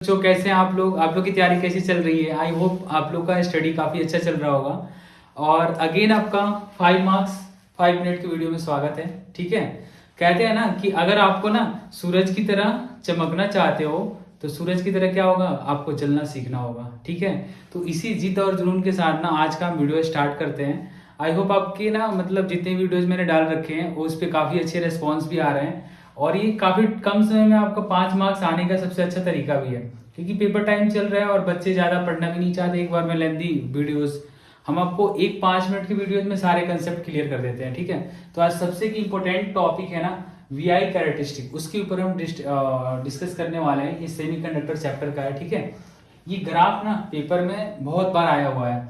जो कैसे हैं आप लोग की तैयारी कैसी चल रही है। आई होप आप लोग का स्टडी काफ़ी अच्छा चल रहा होगा। और अगेन आपका 5 मार्क्स 5 मिनट की वीडियो में स्वागत है। ठीक है, कहते हैं ना कि अगर आपको ना सूरज की तरह चमकना चाहते हो तो सूरज की तरह क्या होगा, आपको चलना सीखना होगा। ठीक है, तो इसी जिद और जुनून के साथ ना आज का हम वीडियो स्टार्ट करते हैं। आई होप आपके ना मतलब जितने वीडियोज मैंने डाल रखे हैं उस पर काफ़ी अच्छे रिस्पॉन्स भी आ रहे हैं और ये काफ़ी कम समय में आपका 5 मार्क्स आने का सबसे अच्छा तरीका भी है, क्योंकि पेपर टाइम चल रहा है और बच्चे ज़्यादा पढ़ना भी नहीं चाहते एक बार में लेंदी वीडियोस। हम आपको एक 5 मिनट की वीडियोस में सारे कंसेप्ट क्लियर कर देते हैं। ठीक है, तो आज सबसे इम्पोर्टेंट टॉपिक है ना वीआई कैरेक्टरिस्टिक, उसके ऊपर हम डिस्कस करने वाले हैं। ये सेमीकंडक्टर चैप्टर का है। ठीक है, ये ग्राफ ना पेपर में बहुत बार आया हुआ है।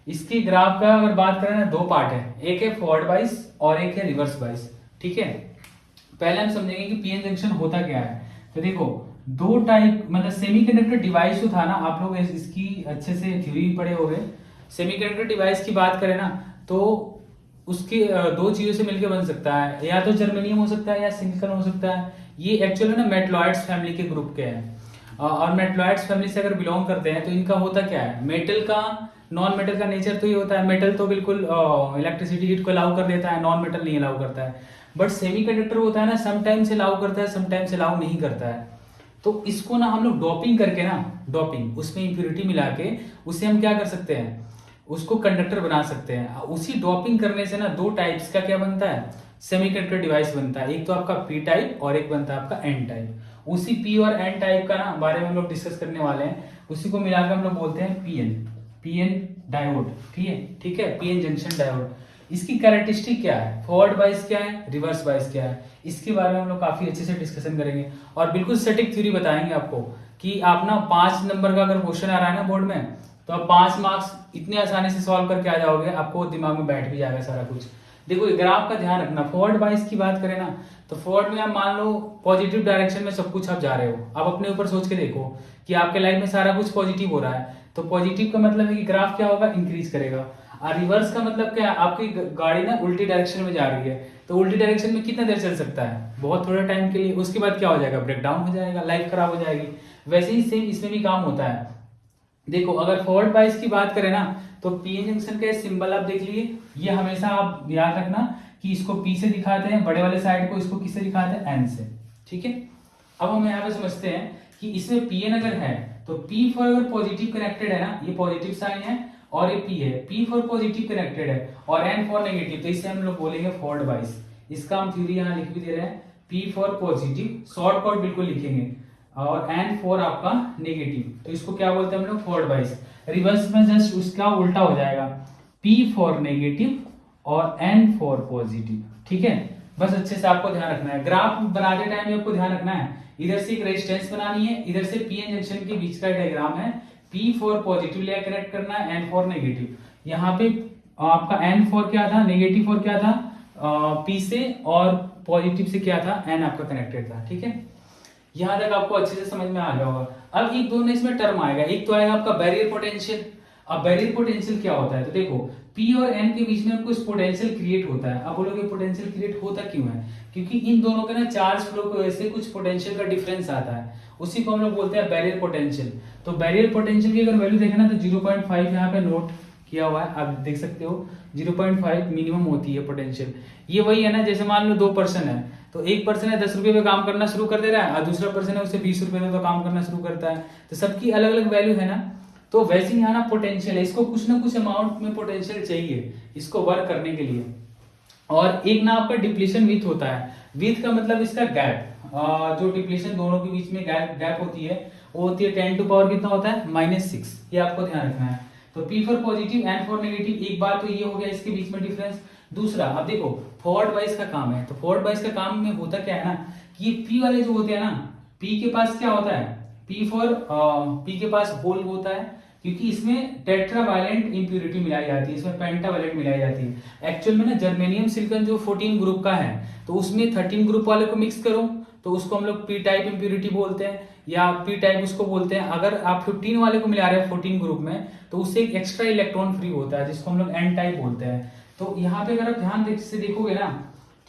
इसकी ग्राफ का अगर बात करें ना, दो पार्ट है, एक है फॉरवर्ड बाइस और एक है रिवर्स बाइस। ठीक है, पहले हम समझेंगे कि पीएन जंक्शन होता क्या है। तो देखो, दो टाइप मतलब सेमीकंडक्टर डिवाइस जो था ना, आप लोग इसकी अच्छे से थ्योरी भी पढ़े होंगे। सेमीकंडक्टर डिवाइस की बात करें ना तो उसके दो चीजों से मिलकर बन सकता है, या तो जर्मेनियम हो सकता है या सिलिकॉन हो सकता है। ये एक्चुअली ना मेटलॉइड्स फैमिली के ग्रुप के हैं। और मेटलॉइड्स फैमिली से अगर बिलोंग करते हैं तो इनका होता क्या है, मेटल का नॉन मेटल का नेचर तो ये होता है, मेटल तो बिल्कुल इलेक्ट्रिसिटी हीट को अलाउ कर देता है, नॉन मेटल नहीं अलाउ करता है। बट सेमीकंडक्टर होता है ना, समटाइम्स अलाउ करता है समटाइम्स अलाउ नहीं करता है। तो इसको ना हम लोग डोपिंग करके ना, डोपिंग उसमें इंप्योरिटी मिला के उसे हम क्या कर सकते हैं, उसको कंडक्टर बना सकते हैं। उसी डोपिंग करने से ना दो टाइप्स का क्या बनता है, सेमीकंडक्टर डिवाइस बनता है। एक तो आपका पी टाइप और एक बनता है आपका एन टाइप। उसी पी और एन टाइप का ना बारे में हम लोग डिस्कस करने वाले हैं। उसी को मिलाकर हम लोग बोलते हैं पीएन, पीएन डायोड। ठीक है, ठीक है, पीएन जंक्शन डायोड। इसकी कैरेक्टरिस्टिक क्या है, फॉरवर्ड बाइस क्या है, रिवर्स बाइस क्या है, इसके बारे में हम लोग काफी अच्छे से डिस्कशन करेंगे और बिल्कुल सटीक थ्योरी बताएंगे आपको कि आप ना 5 नंबर का अगर क्वेश्चन आ रहा है ना बोर्ड में, तो आप 5 मार्क्स इतने आसानी से सॉल्व करके आ जाओगे, आपको दिमाग में बैठ भी जाएगा सारा कुछ। देखो ग्राफ का ध्यान रखना, फॉरवर्ड बाइस की बात करें ना तो फॉरवर्ड में आप मान लो पॉजिटिव डायरेक्शन में सब कुछ आप जा रहे हो। आप अपने ऊपर सोच के देखो कि आपके लाइफ में सारा कुछ पॉजिटिव हो रहा है, तो पॉजिटिव का मतलब है कि ग्राफ क्या होगा, इंक्रीज करेगा। और रिवर्स का मतलब क्या है, आपकी गाड़ी ना उल्टी डायरेक्शन में जा रही है, तो उल्टी डायरेक्शन में कितना देर चल सकता है, बहुत थोड़ा टाइम के लिए, उसके बाद क्या हो जाएगा, ब्रेक डाउन हो जाएगा, लाइफ खराब हो जाएगी। वैसे ही सेम इसमें भी काम होता है। देखो अगर फॉरवर्ड बाइस की बात करें ना तो पीएन जंक्शन का सिंबल आप देख लिए, ये हमेशा आप याद रखना कि इसको पी से दिखाते हैं बड़े वाले साइड को, इसको किससे दिखाते हैं, एन से। ठीक है, अब हम यहाँ पे समझते हैं कि इसमें पीएन अगर है तो पी फॉर अगर पॉजिटिव कनेक्टेड है ना, ये पॉजिटिव साइन है और ये पी है, पी फॉर पॉजिटिव कनेक्टेड है और एन फॉर नेगेटिव, तो इसे हम लोग बोलेंगे फॉरवर्ड बाइस। इसका हम थ्योरी यहाँ लिख भी दे रहे हैं, P for positive short cut बिल्कुल लिखेंगे और एन फॉर आपका नेगेटिव, तो इसको क्या बोलते हैं हम लोग, फॉरवर्ड बाइस। रिवर्स में जस्ट उसका उल्टा हो जाएगा, पी फॉर नेगेटिव और एन फॉर पॉजिटिव। ठीक है, बस अच्छे से आपको ध्यान रखना है, ग्राफ बनाते टाइम आपको ध्यान रखना है, इधर से एक रेजिस्टेंस बनानी है, इधर से पीएन जंक्शन के बीच का डायग्राम है, P for positive layer connect करना है, एन फॉर नेगेटिव। यहाँ पे आपका एन फॉर क्या था, नेगेटिव फॉर क्या था, पी से, और पॉजिटिव से क्या था, एन आपका कनेक्टेड था। ठीक है, यहां तक आपको अच्छे से समझ में आ गया होगा। अब एक दोनों इसमें टर्म आएगा, एक तो आएगा आपका बैरियर पोटेंशियल। अब बैरियर पोटेंशियल क्या होता है, तो देखो पी और एन के बीच में कुछ पोटेंशियल क्रिएट होता है। अब बोलोगे पोटेंशियल क्रिएट होता क्यों है, क्योंकि इन दोनों के ना चार्ज फ्लो की वजह से कुछ पोटेंशियल का डिफरेंस आता है, उसी को हम लोग बोलते हैं बैरियर पोटेंशियल। तो बैरियर पोटेंशियल की अगर वैल्यू देखें ना तो 0.5 यहाँ पे नोट किया हुआ है, आप देख सकते हो 0.5 मिनिमम होती है पोटेंशियल। ये वही है ना, जैसे मान लो 2 पर्सन है, तो एक पर्सन है 10 रुपए पे काम करना शुरू कर दे रहा है और दूसरा पर्सन है उसे 20 रुपए में तो काम करना शुरू करता है, तो सबकी अलग अलग वैल्यू है ना। तो वैसे ही यहाँ ना पोटेंशियल है, इसको कुछ ना कुछ अमाउंट में पोटेंशियल चाहिए इसको वर्क करने के लिए। और एक ना आपका डिप्लीशन विथ होता है, विथ का मतलब इसका गैप, जो डिप्लीशन दोनों के बीच में गैप होती है वो होती है 10 टू पावर कितना होता है, -6। ये आपको ध्यान रखना है। तो P for positive and for negative, एक बात तो ये हो गया इसके बीच में डिफरेंस। दूसरा अब देखो फॉरवर्ड बाइस का काम है, तो फॉरवर्ड बाइस का काम में होता क्या है ना कि ये पी वाले जो होते हैं ना, पी के पास क्या होता है, पी फॉर पी के पास होल होता है, क्योंकि इसमें टेट्रावैलेंट इंप्यूरिटी मिलाई जाती है, इसमें पेंटावैलेंट मिलाई जाती है। एक्चुअल में ना जर्मेनियम सिलिकॉन जो 14 ग्रुप का है, तो उसमें 13 ग्रुप वाले को मिक्स करो तो उसको हम लोग पी टाइप इंप्यूरिटी बोलते हैं, या पी टाइप उसको बोलते हैं। अगर आप 15 वाले को मिला रहे हैं 14 ग्रुप में, तो उससे एक एक्स्ट्रा इलेक्ट्रॉन फ्री होता है जिसको हम लोग एन टाइप बोलते हैं। तो यहाँ पे अगर आप ध्यान से देखोगे ना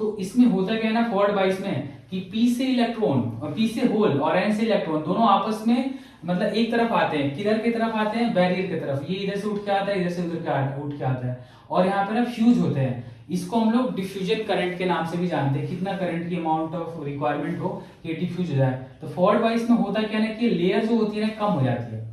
तो इसमें होता क्या है ना फॉरवर्ड बाइस में, कि पी से इलेक्ट्रॉन और पी से होल और एन से इलेक्ट्रॉन दोनों आपस में मतलब एक तरफ आते हैं, किधर की तरफ आते हैं, बैरियर की तरफ। ये इधर से उठ के आता है, इधर से उधर उठ के आता है, और यहाँ पे ना फ्यूज होते हैं। इसको हम लोग डिफ्यूजन करंट के नाम से भी जानते हैं। कितना करंट की अमाउंट ऑफ रिक्वायरमेंट हो कि डिफ्यूज हो जाए। तो फॉरवर्ड वाइस में होता क्या है कि लेयर जो होती है ना कम हो जाती है।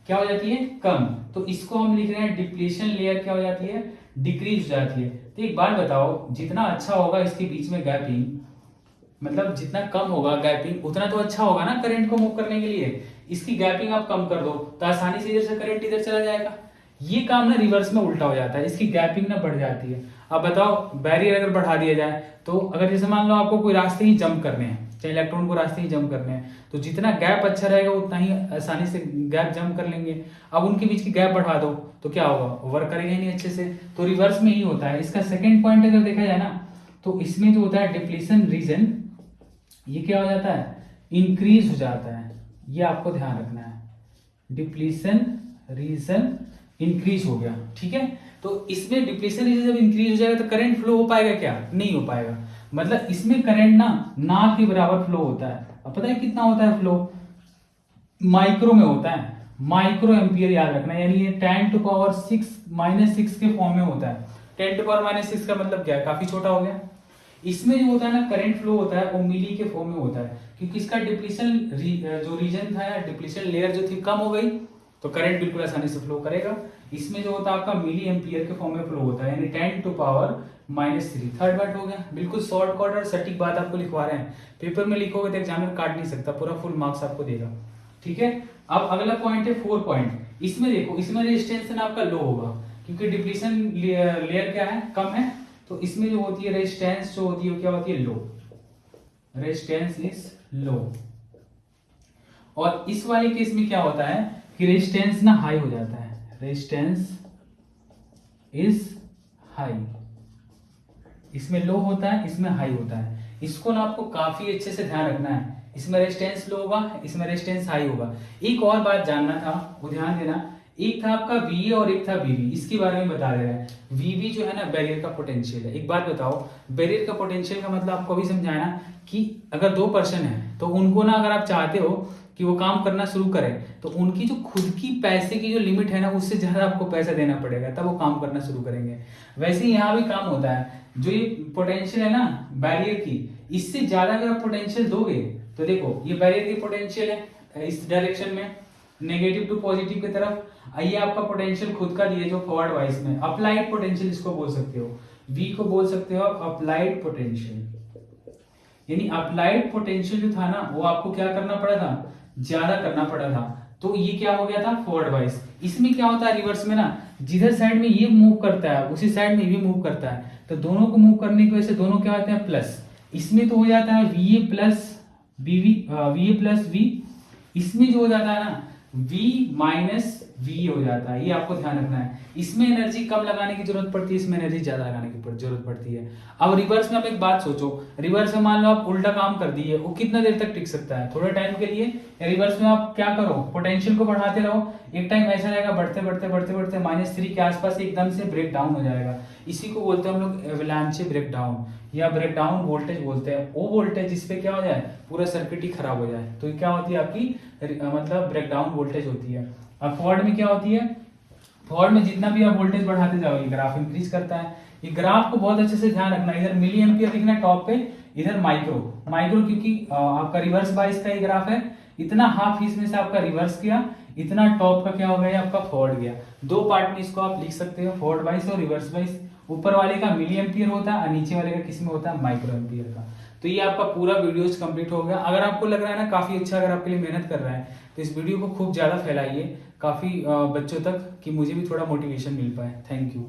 क्या हो जाती है? कम। तो इसको हम लिख रहे हैं डिप्लीशन लेयर क्या हो जाती है? डिक्रीज हो जाती है। तो एक बात बताओ, जितना अच्छा होगा इसके बीच में गैपिंग, मतलब जितना कम होगा गैपिंग उतना तो अच्छा होगा ना करंट को मूव करने के लिए। इसकी गैपिंग आप कम कर दो तो आसानी से इधर से करंट इधर चला जाएगा। ये काम ना रिवर्स में उल्टा हो जाता है, इसकी गैपिंग ना बढ़ जाती है। अब बताओ बैरियर अगर बढ़ा दिया जाए तो अगर जैसे मान लो आपको कोई रास्ते ही जंप करने हैं, चाहे इलेक्ट्रॉन को रास्ते ही जंप करने हैं, तो जितना गैप अच्छा रहेगा उतना ही आसानी से गैप जंप कर लेंगे। अब उनके बीच की गैप बढ़ा दो तो क्या होगा? वर्क करेगा ही नहीं अच्छे से। तो रिवर्स में ही होता है। इसका सेकेंड पॉइंट अगर देखा जाए ना तो इसमें जो होता है डिप्लीशन रीजन, ये क्या हो जाता है? इंक्रीज हो जाता है। ये आपको ध्यान रखना है, डिप्लीशन रीजन इंक्रीज हो गया। ठीक है, तो इसमें डिप्लीशन रीजन जब इंक्रीज हो जाएगा तो करंट फ्लो हो पाएगा क्या? नहीं हो पाएगा। मतलब इसमें करंट ना के बराबर फ्लो होता है। अब पता है कितना होता है फ्लो? माइक्रो में होता है, माइक्रो एम्पियर याद रखना। यानी ये 10 टू पावर 6 के फॉर्म में होता है। 10 टू पावर -6 का मतलब क्या है? काफी छोटा हो गया। इसमें जो होता है ना करंट फ्लो होता है वो मिली के फॉर्म में होता है, क्योंकि इसका डिप्लीशन जो रीजन था या डिप्लीशन लेयर जो थी कम हो गई तो करंट बिल्कुल आसानी से फ्लो करेगा। इसमें जो होता है आपका मिली एम्पियर के फॉर्म में फ्लो होता है, यानी 10 टू पावर -3। थर्ड बात हो गया। बिल्कुल शॉर्टकट और सटीक बात आपको लिखवा रहे हैं। पेपर में लिखोगे तो एग्जामिनर काट नहीं सकता, पूरा फुल मार्क्स आपको देगा। ठीक है, अब अगला पॉइंट है 4 पॉइंट। इसमें देखो, इसमें रेजिस्टेंस ना आपका लो होगा क्योंकि डिप्लीशन लेयर क्या है? कम है। तो इसमें जो होती है रेजिस्टेंस जो होती है वो क्या होती है? लो। Resistance is low. और इस वाले केस में क्या होता है कि रेजिस्टेंस ना हाई हो जाता है। Resistance is high. इसमें लो होता है, इसमें हाई होता है। इसको ना आपको काफी अच्छे से ध्यान रखना है। इसमें रेजिस्टेंस लो होगा, इसमें रेजिस्टेंस हाई होगा। एक और बात जानना था, वो ध्यान देना। एक था आपका VA और एक था VB, इसके बारे में बता दे रहा है। VB जो है ना बैरियर का पोटेंशियल है। एक बात बताओ, बैरियर का पोटेंशियल का मतलब आपको अभी समझाया ना कि अगर 2 पर्सन है तो उनको ना अगर आप चाहते हो कि वो काम करना शुरू करें तो उनकी जो खुद की पैसे की जो लिमिट है ना उससे ज्यादा आपको पैसा देना पड़ेगा, तब वो काम करना शुरू करेंगे। वैसे ही यहाँ भी काम होता है। जो ये पोटेंशियल है ना बैरियर की, इससे ज्यादा अगर आप पोटेंशियल दोगे तो देखो ये बैरियर की पोटेंशियल है इस डायरेक्शन में, नेगेटिव टू पॉजिटिव की तरफ। ये आपका पोटेंशियल खुद का दिए जो फॉरवर्ड वाइज में अप्लाइड पोटेंशियल इसको बोल सकते हो। V को बोल सकते हो आप अप्लाइड पोटेंशियल। यानी अप्लाइड पोटेंशियल जो था ना वो आपको क्या करना पड़ा था? ज्यादा करना पड़ा था। तो ये क्या हो गया था? Forward wise. इसमें क्या होता है रिवर्स में ना, जिधर साइड में ये मूव करता है उसी साइड में भी मूव करता है। तो दोनों को मूव करने की वजह से दोनों क्या होते हैं? प्लस। इसमें तो हो जाता है VA प्लस V। इसमें जो हो जाता है ना V माइनस V हो जाता है। ये आपको ध्यान रखना है। इसमें एनर्जी कम लगाने की जरूरत पड़ती है, इसमें एनर्जी ज्यादा लगाने की जरूरत पड़ती है। अब रिवर्स में आप एक बात सोचो, रिवर्स में मान लो आप उल्टा काम कर दिए, वो कितना देर तक टिक सकता है? थोड़े टाइम के लिए। रिवर्स में आप क्या करो? पोटेंशियल को बढ़ाते रहो। एक टाइम ऐसा रहेगा बढ़ते बढ़ते बढ़ते बढ़ते -3 के आसपास एकदम से ब्रेक डाउन हो जाएगा। इसी को बोलते हैं हम लोग एवलांचे ब्रेक डाउन या ब्रेक डाउन वोल्टेज बोलते हैं। वो वोल्टेज जिसपे क्या हो जाए पूरा सर्किट ही खराब हो जाए तो क्या होती है आपकी मतलब ब्रेक डाउन वोल्टेज होती है। अब फॉरवर्ड में क्या होती है? फॉरवर्ड में जितना भी आप वोल्टेज बढ़ाते जाओ ये ग्राफ इंक्रीज करता है। ये ग्राफ को बहुत अच्छे से ध्यान रखना। इधर मिली एम्पियर दिखना है टॉप पे, इधर माइक्रो क्योंकि आपका रिवर्स बाइस का ये ग्राफ है। इतना हाफ इसमें से आपका रिवर्स किया, इतना टॉप का क्या हो गया आपका फॉरवर्ड गया। 2 पार्ट में इसको आप लिख सकते हो, फॉरवर्ड बाइस और रिवर्स बाइस। ऊपर वाले का मिली एम्पियर होता है और नीचे वाले का किस में होता है? माइक्रो एम्पियर का। तो ये आपका पूरा वीडियोस कंप्लीट हो गया। अगर आपको लग रहा है ना काफी अच्छा, अगर आपके लिए मेहनत कर रहा है तो इस वीडियो को खूब ज्यादा फैलाइए काफी बच्चों तक, कि मुझे भी थोड़ा मोटिवेशन मिल पाए। Thank you.